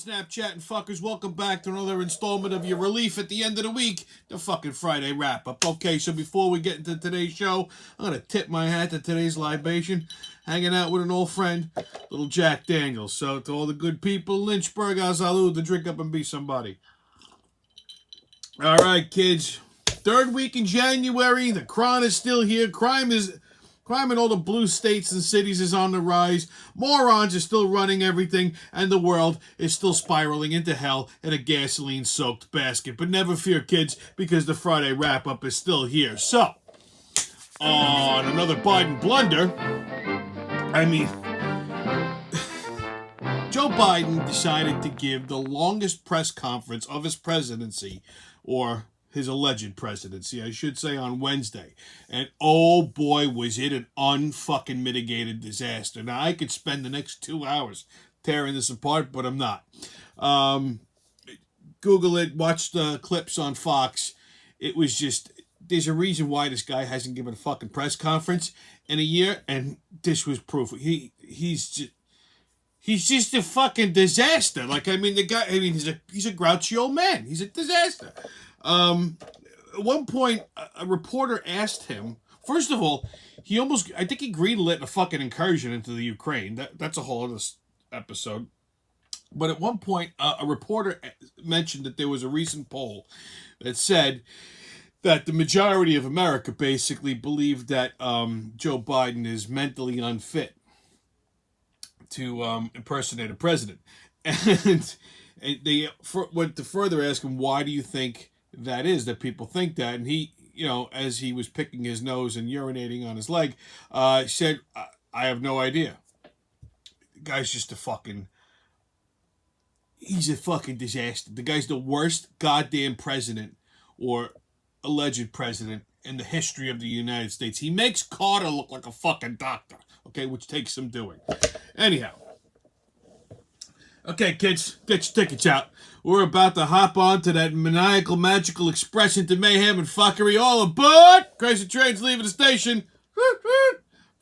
Snapchat and fuckers, welcome back to another installment of your relief at the end of the week, the fucking Friday wrap-up. Okay, so before we get into today's show, I'm going to tip my hat to today's libation, hanging out with an old friend, little Jack Daniels. So to all the good people, Lynchburg, salud, to drink up and be somebody. All right, kids. Third week in January, the crime is still here. Crime in all the blue states and cities is on the rise. Morons are still running everything, and the world is still spiraling into hell in a gasoline-soaked basket. But never fear, kids, because the Friday wrap-up is still here. So, on another Biden blunder, Joe Biden decided to give the longest press conference of his presidency, or his alleged presidency, I should say, on Wednesday. And oh boy, was it an unfucking mitigated disaster. Now, I could spend the next 2 hours tearing this apart, but I'm not. Google it, watch the clips on Fox. It was just, there's a reason why this guy hasn't given a fucking press conference in a year, and this was proof. He's just a fucking disaster. The guy, he's a grouchy old man. He's a disaster. At one point, a reporter asked him, first of all, I think he greenlit a fucking incursion into the Ukraine. That's a whole other episode. But at one point, a reporter mentioned that there was a recent poll that said that the majority of America basically believed that Joe Biden is mentally unfit to impersonate a president. And they went to further ask him, why do you think that is, that people think that? And he, as he was picking his nose and urinating on his leg, said, I have no idea. The guy's just he's a fucking disaster. The guy's the worst goddamn president or alleged president in the history of the United States. He makes Carter look like a fucking doctor, okay, which takes some doing. Anyhow. Okay, kids, get your tickets out. We're about to hop on to that maniacal, magical express into mayhem and fuckery. All aboard! Crazy train's leaving the station.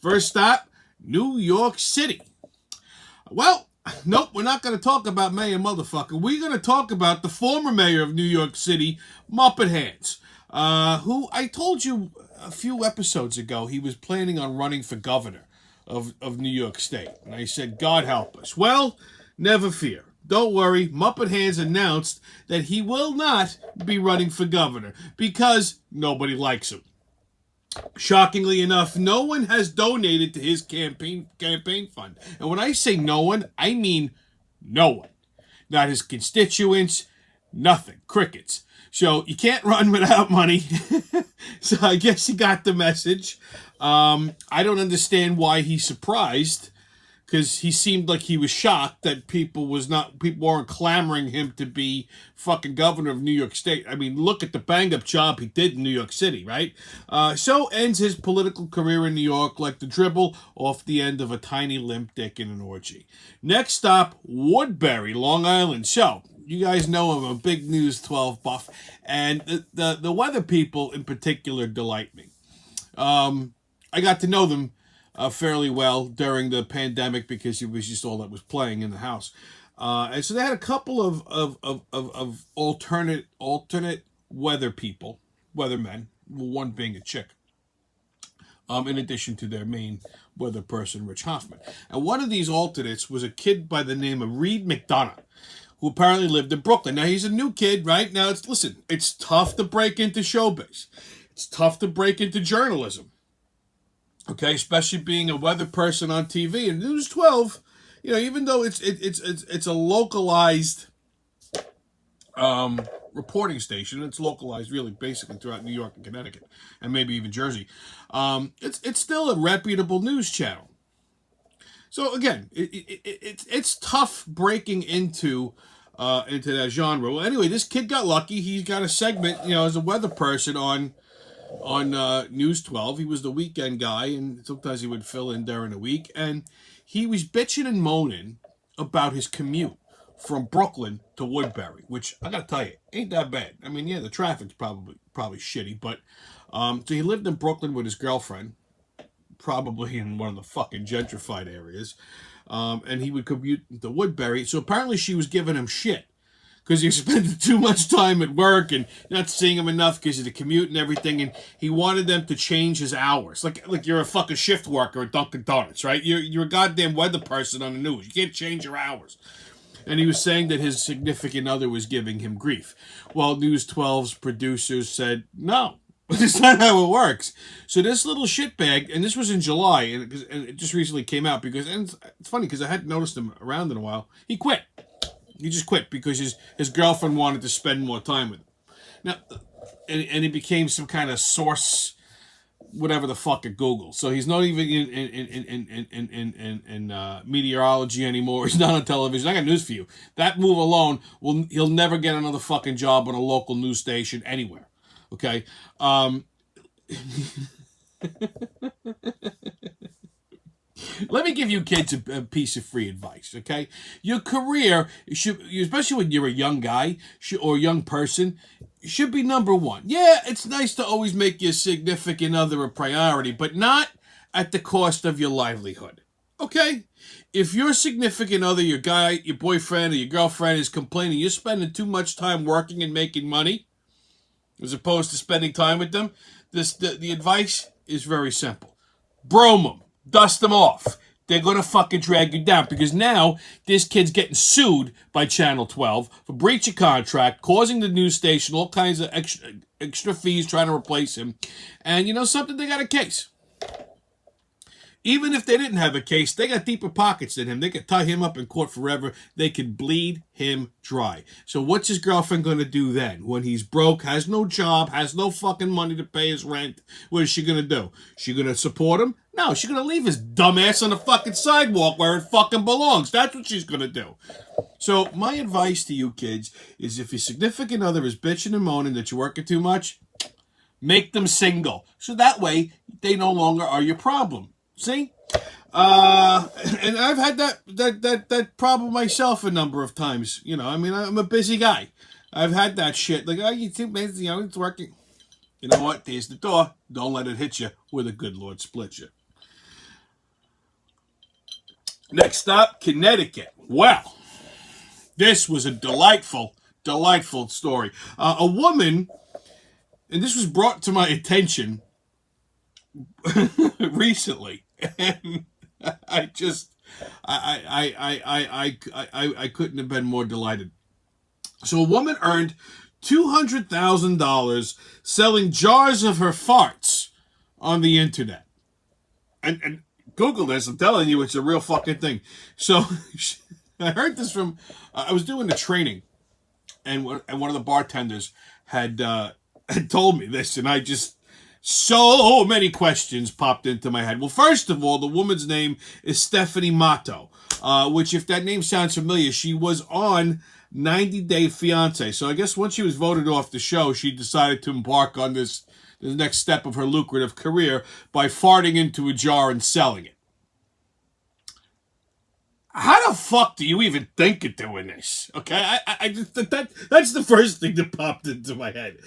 First stop, New York City. Well, nope, we're not going to talk about Mayor Motherfucker. We're going to talk about the former mayor of New York City, Muppet Hands, who I told you a few episodes ago he was planning on running for governor of New York State. And I said, God help us. Well, never fear. Don't worry, Muppet Hands announced that he will not be running for governor because nobody likes him. Shockingly enough, no one has donated to his campaign fund. And when I say no one, I mean no one. Not his constituents, nothing. Crickets. So you can't run without money. So I guess he got the message. I don't understand why he's surprised, because he seemed like he was shocked that people weren't clamoring him to be fucking governor of New York State. I mean, look at the bang-up job he did in New York City, right? So ends his political career in New York like the dribble off the end of a tiny limp dick in an orgy. Next stop, Woodbury, Long Island. So, you guys know I'm a big News 12 buff, and the weather people in particular delight me. I got to know them fairly well during the pandemic because it was just all that was playing in the house. And so they had a couple of alternate weathermen, one being a chick, in addition to their main weather person, Rich Hoffman. And one of these alternates was a kid by the name of Reed McDonough, who apparently lived in Brooklyn. Now, he's a new kid, right? Now, it's tough to break into showbiz. It's tough to break into journalism. Okay, especially being a weather person on TV. And News 12, even though it's a localized reporting station, it's localized really basically throughout New York and Connecticut, and maybe even Jersey. It's still a reputable news channel. So again, it's tough breaking into that genre. Well, anyway, this kid got lucky. He's got a segment, as a weather person on News 12. He was the weekend guy, and sometimes he would fill in during the week. And he was bitching and moaning about his commute from Brooklyn to Woodbury, which I gotta tell you, ain't that bad. I mean, yeah, the traffic's probably shitty, but so he lived in Brooklyn with his girlfriend, probably in one of the fucking gentrified areas. and he would commute to Woodbury. So apparently she was giving him shit because he spent too much time at work and not seeing him enough because of the commute and everything. And he wanted them to change his hours. Like you're a fucking shift worker at Dunkin' Donuts, right? You're a goddamn weather person on the news. You can't change your hours. And he was saying that his significant other was giving him grief. Well, News 12's producers said, no, it's not how it works. So this little shitbag, and this was in July, and it just recently came out, because, and it's funny because I hadn't noticed him around in a while. He quit. He just quit because his girlfriend wanted to spend more time with him. Now, and he became some kind of source, whatever the fuck, at Google. So he's not even in meteorology anymore. He's not on television. I got news for you. That move alone he'll never get another fucking job on a local news station anywhere. Okay. Let me give you kids a piece of free advice, okay? Your career, especially when you're a young guy or a young person, should be number one. Yeah, it's nice to always make your significant other a priority, but not at the cost of your livelihood, okay? If your significant other, your guy, your boyfriend, or your girlfriend is complaining you're spending too much time working and making money as opposed to spending time with them, the advice is very simple. Broom them. Dust them off. They're going to fucking drag you down, because now this kid's getting sued by Channel 12 for breach of contract, causing the news station all kinds of extra fees trying to replace him. And you know something? They got a case. Even if they didn't have a case, they got deeper pockets than him. They could tie him up in court forever. They could bleed him dry. So what's his girlfriend going to do then? When he's broke, has no job, has no fucking money to pay his rent, what is she going to do? She going to support him? No, she's going to leave his dumbass on the fucking sidewalk where it fucking belongs. That's what she's going to do. So my advice to you kids is, if your significant other is bitching and moaning that you're working too much, make them single. So that way, they no longer are your problem. See? And I've had that problem myself a number of times. You know, I mean, I'm a busy guy. I've had that shit. Like, oh, you think, you know, it's working. You know what? There's the door. Don't let it hit you where the good Lord split you. Next up, Connecticut. Well, this was a delightful story. A woman, and this was brought to my attention recently, and I couldn't have been more delighted. So a woman earned $200,000 selling jars of her farts on the internet. And Google this, I'm telling you, it's a real fucking thing. So I heard this from, I was doing the training, and one of the bartenders had told me this, and I just, so many questions popped into my head. Well, first of all, the woman's name is Stephanie Matto, which, if that name sounds familiar, she was on 90 Day Fiancé. So I guess once she was voted off the show, she decided to embark on the next step of her lucrative career by farting into a jar and selling it. How the fuck do you even think of doing this? Okay, I just that's the first thing that popped into my head.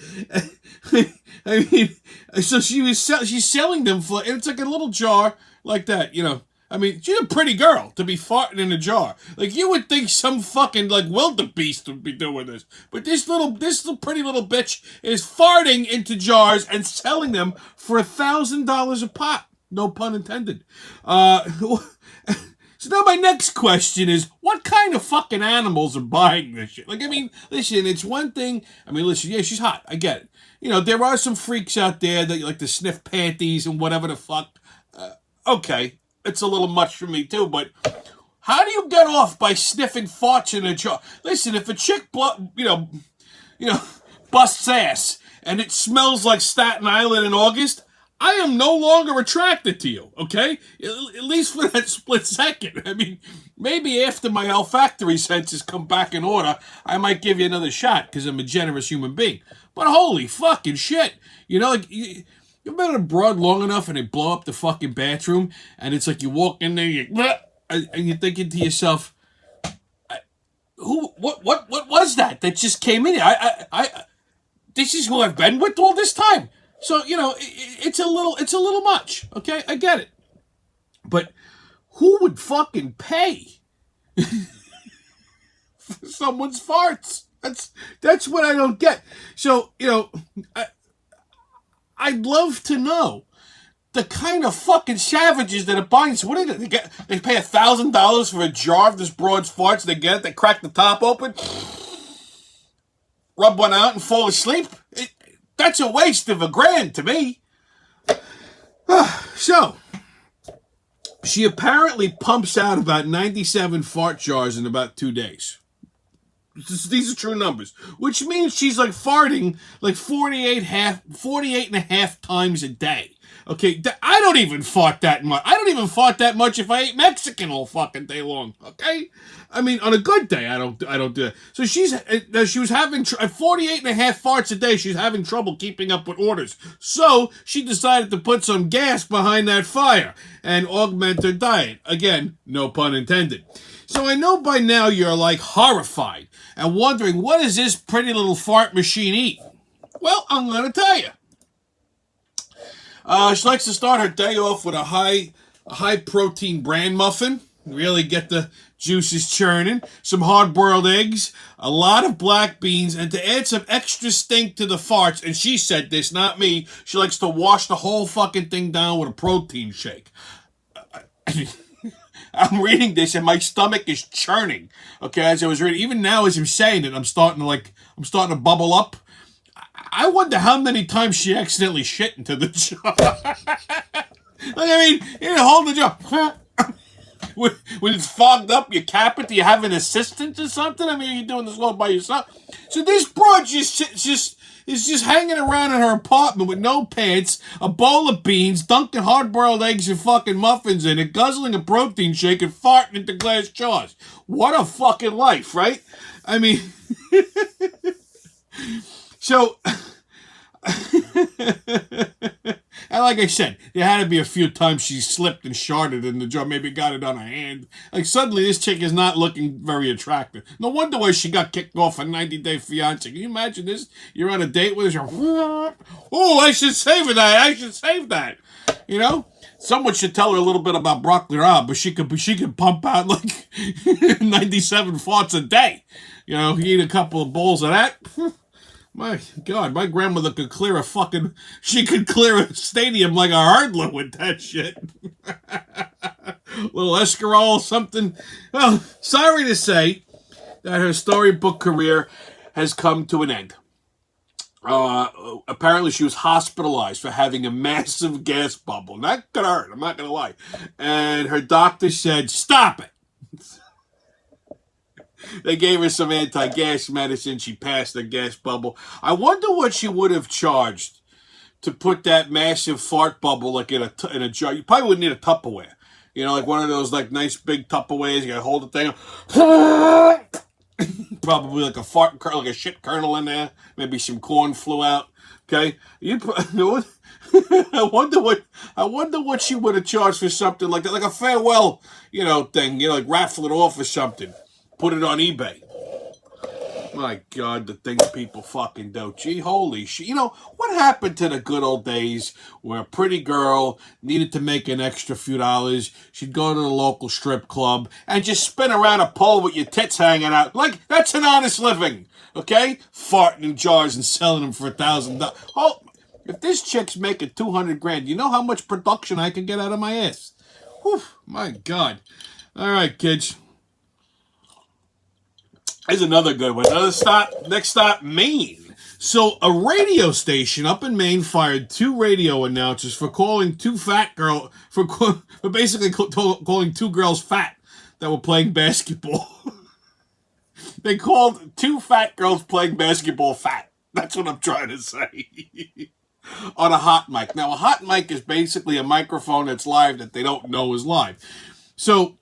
I mean, so she's selling them for, and it's like a little jar like that, you know. I mean, she's a pretty girl to be farting in a jar. Like, you would think some fucking, like, wildebeest would be doing this. But this pretty little bitch is farting into jars and selling them for $1,000 a pop. No pun intended. So now my next question is, what kind of fucking animals are buying this shit? Like, I mean, listen, it's one thing. I mean, listen, yeah, she's hot. I get it. You know, there are some freaks out there that like to sniff panties and whatever the fuck. Okay. It's a little much for me too, but how do you get off by sniffing farts in a jar? Listen, if a chick, busts ass and it smells like Staten Island in August, I am no longer attracted to you, okay? At least for that split second. I mean, maybe after my olfactory senses come back in order, I might give you another shot because I'm a generous human being. But holy fucking shit. You know, like, you've been abroad long enough and they blow up the fucking bathroom and it's like you walk in there and you're thinking to yourself, what was that just came in here? This is who I've been with all this time. So, you know, it's a little much. Okay, I get it. But Who would fucking pay for someone's farts? That's what I don't get. So, I'd love to know the kind of fucking savages that are buying. So what do they get? They pay $1,000 for a jar of this broad's farts. They get it. They crack the top open, rub one out, and fall asleep. That's a waste of $1,000 to me. So she apparently pumps out about 97 fart jars in about 2 days. These are true numbers, which means she's like farting like 48 and a half times a day. Okay, I don't even fart that much. I don't even fart that much if I ate Mexican all fucking day long. Okay, I mean on a good day I don't do that. So she was having at 48 and a half farts a day. She's having trouble keeping up with orders. So she decided to put some gas behind that fire and augment her diet. Again, no pun intended. So I know by now you're like horrified and wondering, what does this pretty little fart machine eat? Well, I'm going to tell you. She likes to start her day off with a high protein bran muffin. Really get the juices churning. Some hard-boiled eggs, a lot of black beans, and to add some extra stink to the farts, and she said this, not me, she likes to wash the whole fucking thing down with a protein shake. I'm reading this and my stomach is churning. Okay, as I was reading, even now as I'm saying it, I'm starting to bubble up. I wonder how many times she accidentally shit into the jar. You hold the jar. When it's fogged up, you cap it. Do you have an assistant or something? I mean, are you doing this all by yourself? So this broad is just hanging around in her apartment with no pants, a bowl of beans, dunking hard-boiled eggs and fucking muffins in it, guzzling a protein shake and farting into glass jars. What a fucking life, right? I mean, so, and like I said, there had to be a few times she slipped and sharted in the jar, maybe got it on her hand. Like, suddenly this chick is not looking very attractive. No wonder why she got kicked off a 90-day fiancé. Can you imagine this? You're on a date with her. Oh, I should save that. You know? Someone should tell her a little bit about broccoli rabe, but she could pump out like 97 farts a day. You know, you eat a couple of bowls of that. My God, my grandmother could clear she could clear a stadium like a hurdler with that shit. Little Escarole, something. Well, sorry to say that her storybook career has come to an end. Apparently she was hospitalized for having a massive gas bubble. That could hurt, I'm not going to lie. And her doctor said, stop it. They gave her some anti-gas medicine. She passed the gas bubble. I wonder what she would have charged to put that massive fart bubble like in a jar. You probably would need a Tupperware. You know, like one of those like nice big Tupperwares. You got to hold the thing. Probably like like a shit kernel in there. Maybe some corn flew out. Okay, I wonder what she would have charged for something like that, like a farewell, thing. Like raffle it off or something. Put it on eBay. My God, the things people fucking do. Gee, holy shit. What happened to the good old days where a pretty girl needed to make an extra few dollars? She'd go to the local strip club and just spin around a pole with your tits hanging out. Like, that's an honest living, okay? Farting in jars and selling them for $1,000. Oh, if this chick's making $200,000, you know how much production I can get out of my ass? Whew, my God. All right, kids. Here's another good one. Next stop, Maine. So a radio station up in Maine fired 2 radio announcers for calling 2 fat girls, for basically calling 2 girls fat that were playing basketball. They called 2 fat girls playing basketball fat. That's what I'm trying to say. On a hot mic. Now, a hot mic is basically a microphone that's live that they don't know is live. So,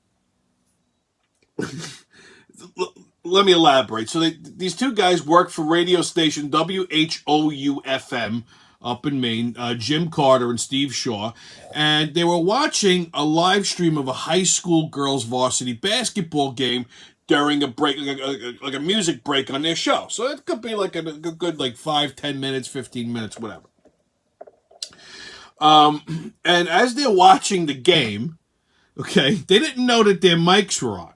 let me elaborate. So these 2 guys work for radio station WHOU-FM up in Maine, Jim Carter and Steve Shaw, and they were watching a live stream of a high school girls varsity basketball game during a break, like a music break on their show. So it could be like a good 5, 10 minutes, 15 minutes, whatever. And as they're watching the game, Okay? They didn't know that their mics were on.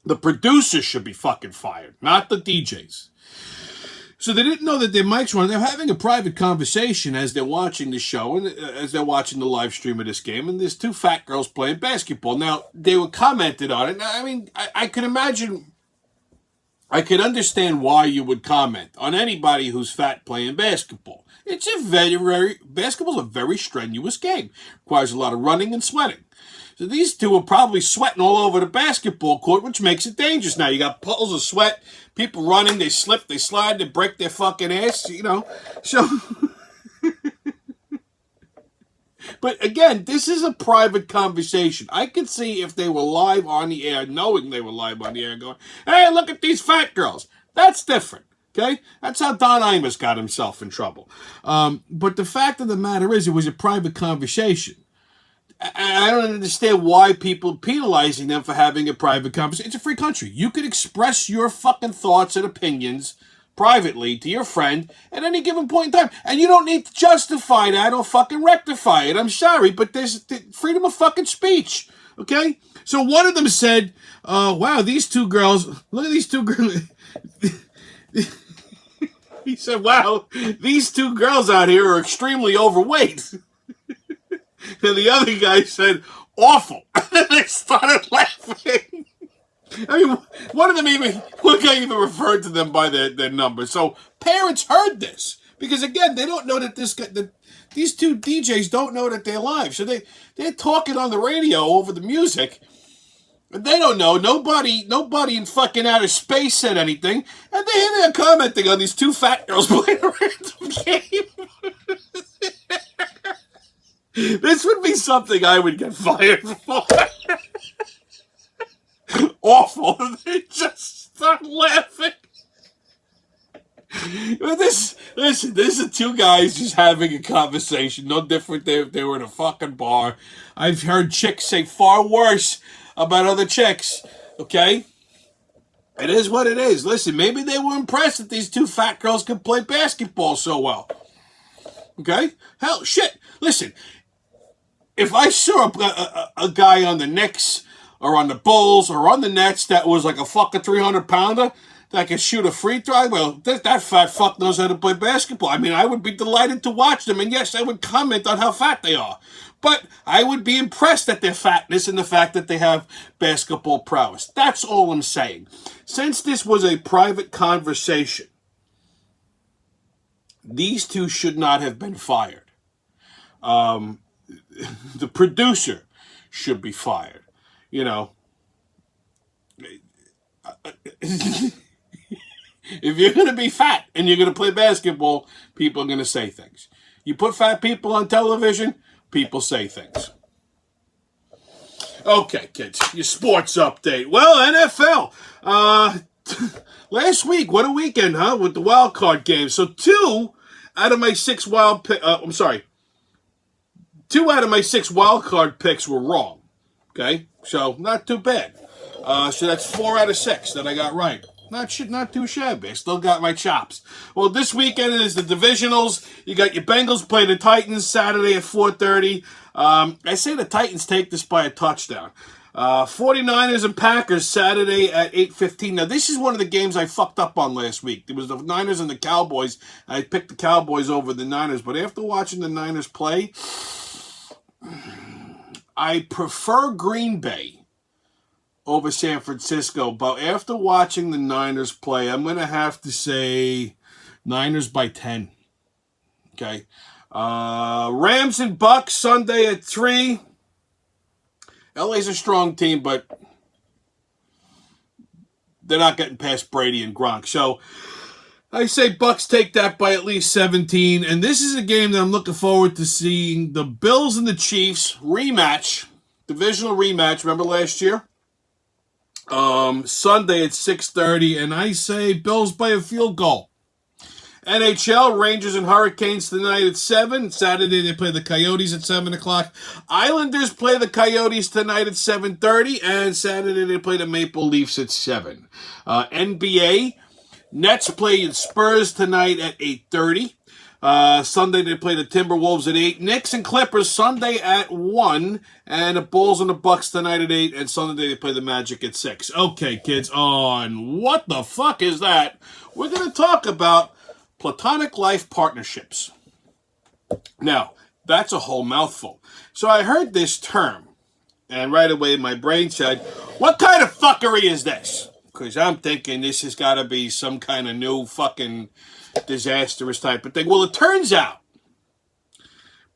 The producers should be fucking fired, not the DJs. So they didn't know that their mics were on. They're having a private conversation as they're watching the show and as they're watching the live stream of this game. And there's two fat girls playing basketball. Now, they were commented on it. I mean, I could imagine, I could understand why you would comment on anybody who's fat playing basketball. It's a basketball's a very strenuous game. Requires a lot of running and sweating. So these two are probably sweating all over the basketball court, which makes it dangerous. Now you got puddles of sweat, people running, they slip, they slide, they break their fucking ass, you know. So, but again, this is a private conversation. I could see if they were live on the air, knowing they were live on the air, going, "Hey, look at these fat girls." That's different. Okay? That's how Don Imus got himself in trouble. But the fact of the matter is, it was a private conversation. I don't understand why people penalizing them for having a private conversation. It's a free country. You could express your fucking thoughts and opinions privately to your friend at any given point in time. And you don't need to justify that or fucking rectify it. I'm sorry, but there's freedom of fucking speech. Okay? So one of them said, wow, these two girls, look at these two girls. He said, wow, these two girls out here are extremely overweight. And the other guy said, awful. And they started laughing. I mean, one guy even referred to them by their number. So parents heard this. Because again, they don't know that these two DJs don't know that they're live. So they're talking on the radio over the music. And they don't know. Nobody in fucking outer space said anything. And they're commenting on these two fat girls playing a random game. This would be something I would get fired for. Awful. They just start laughing. But this are two guys just having a conversation. No different. They were in a fucking bar. I've heard chicks say far worse about other chicks. Okay? It is what it is. Listen, maybe they were impressed that these two fat girls could play basketball so well. Okay? Hell, shit. Listen. If I saw a guy on the Knicks or on the Bulls or on the Nets that was like a fucking 300-pounder that could shoot a free throw, well, that fat fuck knows how to play basketball. I mean, I would be delighted to watch them, and yes, I would comment on how fat they are. But I would be impressed at their fatness and the fact that they have basketball prowess. That's all I'm saying. Since this was a private conversation, these two should not have been fired. The producer should be fired. You know, if you're going to be fat and you're going to play basketball, people are going to say things. You put fat people on television, people say things. Okay, kids, your sports update. Well, NFL. Last week, what a weekend, huh? With the wild card game. So 2 out of my 6 2 out of my 6 wild card picks were wrong. Okay, so not too bad. So that's 4 out of 6 that I got right. Not too shabby. I still got my chops. Well, this weekend is the divisionals. You got your Bengals play the Titans Saturday at 4:30. I say the Titans take this by a touchdown. 49ers and Packers Saturday at 8:15. Now, this is one of the games I fucked up on last week. It was the Niners and the Cowboys. I picked the Cowboys over the Niners. But after watching the Niners play, I prefer Green Bay over San Francisco, but after watching the Niners play, I'm going to have to say Niners by 10. Okay. Rams and Bucks Sunday at 3. LA's a strong team, but they're not getting past Brady and Gronk. So I say Bucks take that by at least 17. And this is a game that I'm looking forward to seeing. The Bills and the Chiefs rematch, divisional rematch. Remember last year? Sunday at 6:30, and I say Bills by a field goal. NHL, Rangers and Hurricanes tonight at 7. Saturday they play the Coyotes at 7 o'clock. Islanders play the Coyotes tonight at 7:30, and Saturday they play the Maple Leafs at 7. NBA, Nets play the Spurs tonight at 8:30. Sunday they play the Timberwolves at 8. Knicks and Clippers Sunday at 1. And the Bulls and the Bucks tonight at 8. And Sunday they play the Magic at 6. Okay, kids, on what the fuck is that? We're going to talk about platonic life partnerships. Now, that's a whole mouthful. So I heard this term. And right away my brain said, what kind of fuckery is this? Because I'm thinking this has got to be some kind of new fucking disastrous type of thing. Well, it turns out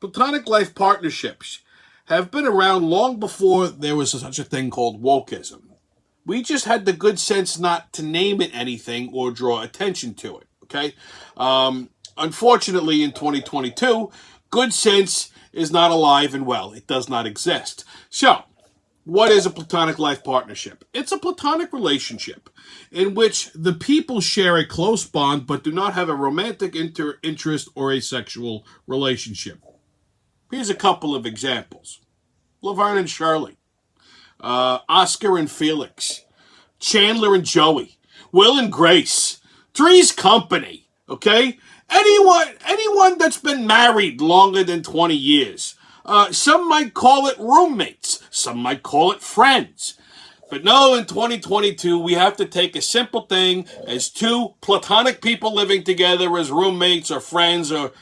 platonic life partnerships have been around long before there was such a thing called wokeism. We just had the good sense not to name it anything or draw attention to it, okay? Unfortunately, in 2022, good sense is not alive and well. It does not exist. So, what is a platonic life partnership? It's a platonic relationship in which the people share a close bond but do not have a romantic interest or a sexual relationship. Here's a couple of examples. Laverne and Shirley, Oscar and Felix, Chandler and Joey, Will and Grace, Three's Company, okay? Anyone that's been married longer than 20 years. Some might call it roommates. Some might call it friends. But no, in 2022, we have to take a simple thing as two platonic people living together as roommates or friends or,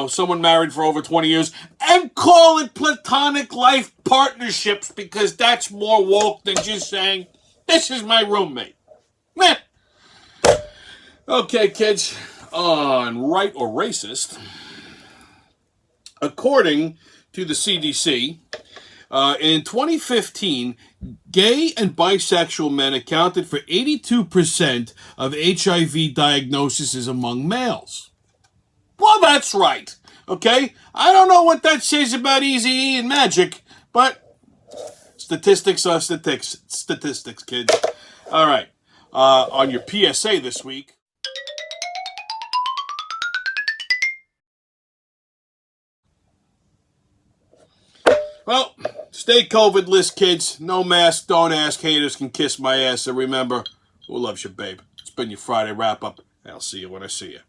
someone married for over 20 years and call it platonic life partnerships because that's more woke than just saying, this is my roommate. Meh. Okay, kids, on right or racist, according to the CDC, in 2015, gay and bisexual men accounted for 82% of HIV diagnoses among males. Well, that's right, okay? I don't know what that says about Eazy-E and Magic, but statistics are statistics, kids. All right, on your PSA this week. Well, stay COVID-less, kids. No mask, don't ask. Haters can kiss my ass. And remember, who loves you, babe? It's been your Friday wrap-up. I'll see you when I see you.